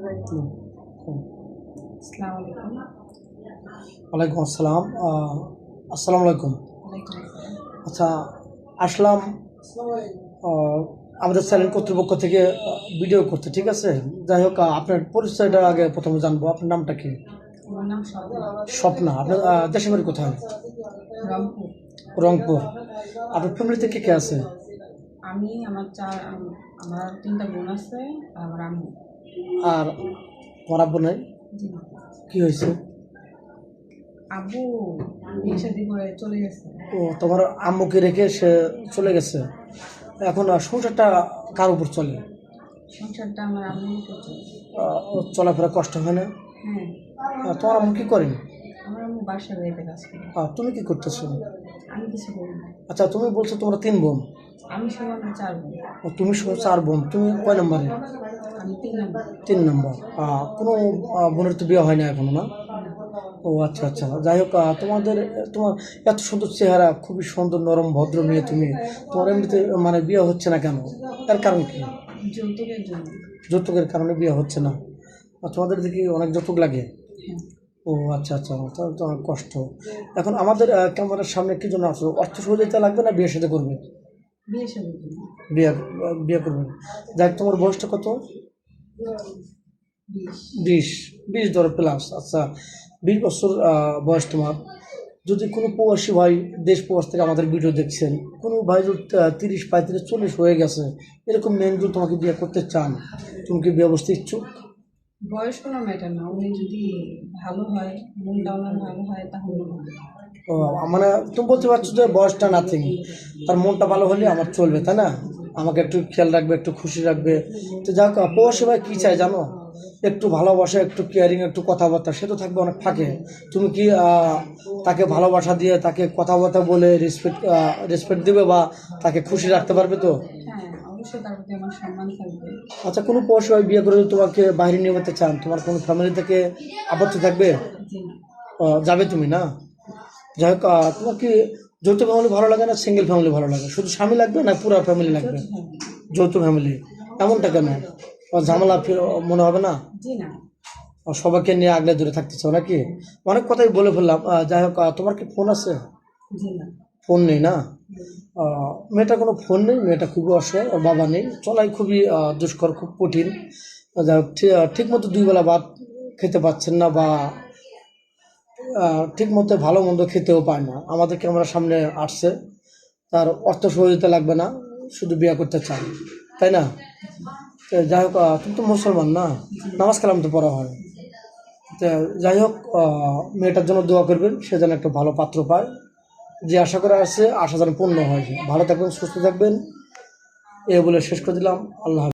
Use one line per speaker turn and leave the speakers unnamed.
হুম, হুম।
আসসালামু আলাইকুম।
ওয়ালাইকুম আসসালাম। আসসালামু আলাইকুম।
ওয়ালাইকুম আসসালাম।
আচ্ছা, আসলাম আমাদের চ্যানেল কর্তৃপক্ষ থেকে ভিডিও করতে, ঠিক আছে? যাই হোক, আপনার পরিচয়টা আগে প্রথমে জানবো। আপনার নামটা কি?
আমার নাম স্বপ্না।
স্বপ্না। আপনার দেশের বাড়ি কোথায়?
রংপুর।
রংপুর। আপনার ফ্যামিলিতে কে কে আছে?
আমি আমার ৩টা বোন আছে আর আমার আম্মু।
আর তোমার আব্বু নাই?
জি না।
কি হয়েছে?
আব্বু বিয়ে শাদী করে চলে গেছে।
ও, তোমার আম্মুকে রেখে সে চলে গেছে। এখন সংসারটা কার উপর চলে?
সংসারটা আমার আম্মুর উপর চলে।
ওর চলাফেরা কষ্ট হয় না?
হ্যাঁ,
তোমার আম্মু কি করেন?
আমার আম্মু বাসার বাড়িতে কাজ করে।
তুমি কি করতেছো?
আমি কিছু করি না।
আচ্ছা, তুমি বলছো তোমরা 3 বোন।
আমি সহ আমার 4 বোন।
তুমি সহ 4 বোন। তুমি কয় নম্বরে?
আমি 3 নম্বর।
3 নম্বর। কোনো বোনের তো বিয়ে হয় না এখনো, না? ও আচ্ছা আচ্ছা, যাই হোক, তোমার এত সুন্দর চেহারা, খুবই সুন্দর নরম ভদ্র মেয়ে তুমি। তোমার এমনিতে মানে বিয়ে হচ্ছে না কেন? তার কারণ কি?
যৌতুকের জন্য।
যৌতুকের কারণে বিয়ে হচ্ছে না? তোমাদের দেখি অনেক যৌতুক লাগে।
হ্যাঁ,
ও আচ্ছা আচ্ছা, তাহলে তো অনেক কষ্ট। এখন আমাদের ক্যামেরার সামনে কি জন্য আসলো? অর্থ সহযোগিতা লাগবে না বিয়ে সাথে করবে?
বিয়ে শাদীর জন্য।
বিয়ে বিয়ে করবেন। যাই, তোমার বয়সটা কত?
20।
20 ধরো প্লাস। আচ্ছা, 20 বছর বয়স তোমার। যদি কোনো প্রবাসী ভাই দেশ প্রবাস থেকে আমাদের ভিডিও দেখছেন, কোনো ভাই যদি 30, 35, 40 হয়ে গেছে, এরকম মেন যদি তোমাকে বিয়ে করতে চান, তুমি কি বিয়ে বসতে ইচ্ছুক?
বয়স কোনো ম্যাটার না, উনি যদি ভালো হয়, মনটা ওনার ভালো হয় তাহলে হবে।
ও, মানে তুমি বলতে পারছো যে বয়সটা নাথিং, তার মনটা ভালো হলে আমার চলবে, তাই না? আমাকে একটু খেয়াল রাখবে, একটু খুশি রাখবে। তো যাক, প্রবাসী ভাই কী চায় জানো? একটু ভালোবাসা, একটু কেয়ারিং, একটু কথাবার্তা, সে তো থাকবে অনেক ফাঁকে। তুমি কি তাকে ভালোবাসা দিয়ে, তাকে কথাবার্তা বলে রেসপেক্ট দিবে, বা তাকে খুশি রাখতে পারবে তো?
হ্যাঁ, অবশ্যই তার প্রতি আমার সম্মান থাকবে।
আচ্ছা, কোনো প্রবাসী ভাই বিয়ে করে যদি তোমাকে বাইরে নিয়ে যেতে চান, তোমার কোনো ফ্যামিলি থেকে আপত্তি থাকবে?
জি না।
যাবে তুমি, না? যাই হোক, তোমার কি যৌথ ফ্যামিলি ভালো লাগে না সিঙ্গেল ফ্যামিলি ভালো লাগে? শুধু স্বামী লাগবে না পুরো ফ্যামিলি লাগবে?
যৌথ ফ্যামিলি।
যৌথ ফ্যামিলি। এমনটা কেন? ঝামেলা মনে হবে না?
জি না।
সবাইকে নিয়ে আগলে দূরে থাকতে চাও নাকি? অনেক কথাই বলে ফেললাম। যাই হোক, তোমার কি ফোন আছে?
জি না।
ফোন নেই, না? মেয়েটা কোনো ফোন নেই, মেয়েটা খুবই অসহায়, ওর বাবা নেই, চলাই খুবই দুষ্কর, খুব কঠিন। যাই হোক, ঠিক মতো 2 বেলা ভাত খেতে পাচ্ছেন না, বা ঠিক মতো ভালো মন্দ খেতেও পায় না। আমাদের ক্যামেরার সামনে আসছে, তার অর্থ সহযোগিতা লাগবে না, শুধু বিয়ে করতে চান, তাই না? তো যাই হোক, তুমি তো মুসলমান, না? নামাজ কালাম তো পড়া হয়। তো যাই হোক, মেয়েটার জন্য দোয়া করবেন, সে যেন একটা ভালো পাত্র পায়। যে আশা করে আসছে, আশা যেন পূর্ণ হয়। ভালো থাকবেন, সুস্থ থাকবেন, এ বলে শেষ করে দিলাম। আল্লাহ হাফেজ।